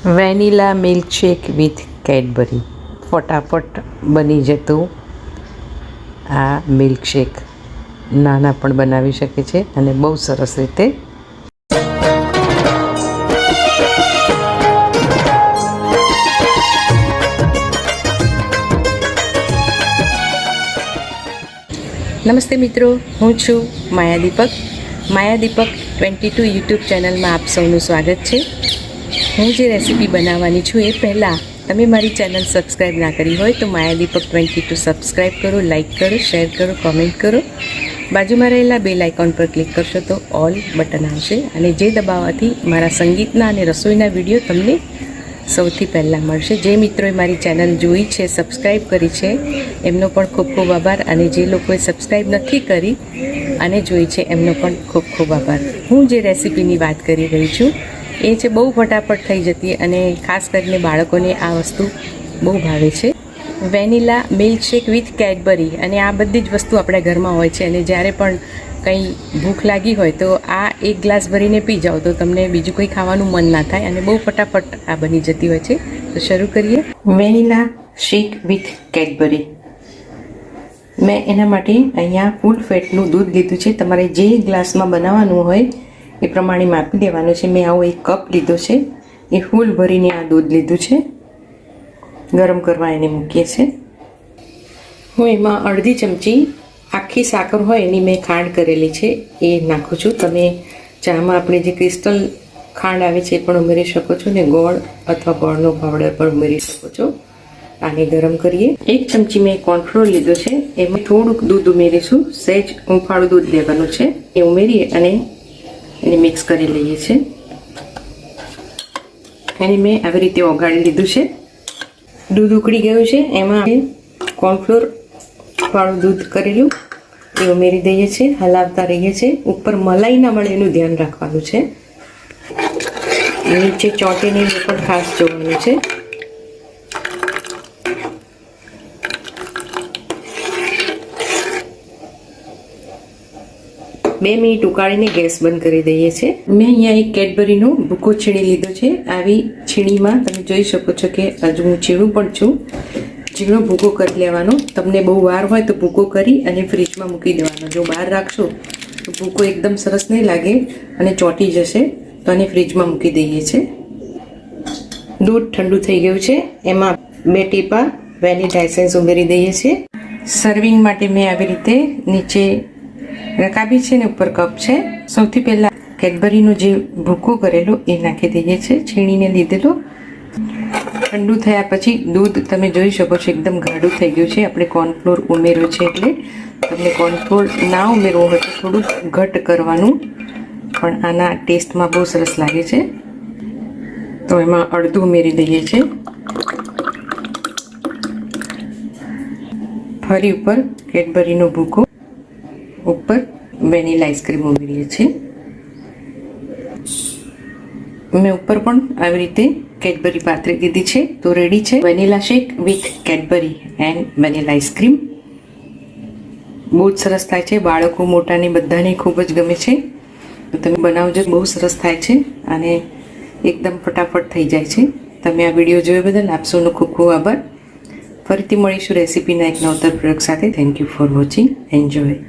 Vanilla milkshake with Cadbury. ફટાફટ બની જતું આ મિલ્કશેક નાના પણ બનાવી શકે છે અને બહુ સરસ રીતે. નમસ્તે મિત્રો, હું છું માયા દીપક 22 યુટ્યુબ ચેનલમાં આપ સૌનું સ્વાગત છે. હું જે રેસીપી બનાવવાની છું એ પહેલાં તમે મારી ચેનલ સબસ્ક્રાઈબ ના કરી હોય તો માયા દીપક 22 સબસ્ક્રાઈબ કરો, લાઇક કરો, શેર કરો, કોમેન્ટ કરો. બાજુમાં રહેલા બેલ આઇકોન પર ક્લિક કરશો તો ઓલ બટન આવશે અને જે દબાવવાથી મારા સંગીતના અને રસોઈના વિડીયો તમને સૌથી પહેલાં મળશે. જે મિત્રોએ મારી ચેનલ જોઈ છે, સબસ્ક્રાઈબ કરી છે, એમનો પણ ખૂબ ખૂબ આભાર. અને જે લોકોએ સબસ્ક્રાઈબ નથી કરી અને જોઈ છે એમનો પણ ખૂબ ખૂબ આભાર. હું જે રેસીપીની વાત કરી રહી છું એ છે બહુ ફટાફટ થઈ જતી અને ખાસ કરીને બાળકોને આ વસ્તુ બહુ ભાવે છે. Vanilla milkshake with Cadbury. અને આ બધી જ વસ્તુ આપણા ઘરમાં હોય છે અને જ્યારે પણ કંઈ ભૂખ લાગી હોય તો આ એક ગ્લાસ ભરીને પી જાઓ તો તમને બીજું કંઈ ખાવાનું મન ના થાય અને બહુ ફટાફટ આ બની જતી હોય છે. તો શરૂ કરીએ. Vanilla shake with Cadbury. મેં એના માટે અહીંયા ફૂલ ફેટનું દૂધ લીધું છે. તમારે જે ગ્લાસમાં બનાવવાનું હોય એ પ્રમાણે માપી દેવાનું છે. મેં આવો એક કપ લીધો છે, એ ફૂલ ભરીને આ દૂધ લીધું છે. ગરમ કરવા એને મૂકીએ છીએ. હું એમાં અડધી ચમચી આખી સાકર હોય એની મેં ખાંડ કરેલી છે એ નાખું છું. તમે ચામાં આપણે જે ક્રિસ્ટલ ખાંડ આવે છે એ પણ ઉમેરી શકો છો ને ગોળ અથવા ગોળનો પાવડર પણ ઉમેરી શકો છો. આને ગરમ કરીએ. એક ચમચી મેં કોર્નફ્લોર લીધો છે, એમાં થોડુંક દૂધ ઉમેરીશું. સહેજ હુંફાળું દૂધ લેવાનું છે, એ ઉમેરીએ અને એને મિક્સ કરી લઈએ છીએ. એને મેં આવી રીતે ઓગાળી લીધું છે. દૂધ ઉકળી ગયું છે, એમાં કોર્નફ્લોર વાળું દૂધ કરેલું એ ઉમેરી દઈએ છીએ. હલાવતા રહીએ છીએ. ઉપર મલાઈ ના મળે એનું ધ્યાન રાખવાનું છે. નીચે ચોંટે નહીં એ પણ ખાસ જોવાનું છે. બે મિનિટ ઉકાળીને ગેસ બંધ કરી દઈએ છીએ. મેં અહીંયા એક કેડબરીનો ભૂકો છીણી લીધો છે. આવી છીણીમાં તમે જોઈ શકો છો કે હજુ હું છીણું પણ છું. ઝીણો ભૂકો કરી લેવાનો. તમને બહુ વાર હોય તો ભૂકો કરી અને ફ્રીજમાં મૂકી દેવાનો. જો બહાર રાખશો તો ભૂકો એકદમ સરસ નહીં લાગે અને ચોંટી જશે. તો આને ફ્રીજમાં મૂકી દઈએ છીએ. દૂધ ઠંડુ થઈ ગયું છે, એમાં 2 ટીપા વેનીલા એસેન્સ ઉમેરી દઈએ છીએ. સર્વિંગ માટે મેં આવી રીતે નીચે રકાબી છે ને ઉપર કપ છે. સૌથી પહેલાં કેડબરીનો જે ભૂકો કરેલો એ નાખી દઈએ છીએ, છીણીને લીધેલો. ઠંડુ થયા પછી દૂધ તમે જોઈ શકો છો એકદમ ગાઢું થઈ ગયું છે. આપણે કોર્નફ્લોર ઉમેર્યો છે એટલે તમને કોર્નફ્લોર ના ઉમેરવો હોય તો થોડુંક ઘટ કરવાનું, પણ આના ટેસ્ટમાં બહુ સરસ લાગે છે. તો એમાં અડધું ઉમેરી દઈએ છીએ. ફરી ઉપર કેડબરીનો ભૂકો, ઉપર વેનીલા આઈસ્ક્રીમ ઉમેરીએ છીએ. મેં ઉપર પણ આવી રીતે કેડબરી પાથરી દીધી છે. તો રેડી છે vanilla shake with Cadbury and vanilla ice cream. બહુ જ સરસ થાય છે. બાળકો મોટાને બધાને ખૂબ જ ગમે છે. તો તમે બનાવજો, બહુ સરસ થાય છે અને એકદમ ફટાફટ થઈ જાય છે. તમે આ વિડીયો જોયો બદલ આપ સૌનો ખૂબ ખૂબ આભાર. ફરીથી મળીશું રેસીપીના એક નવતર પ્રયોગ સાથે. Thank you for watching. Enjoy.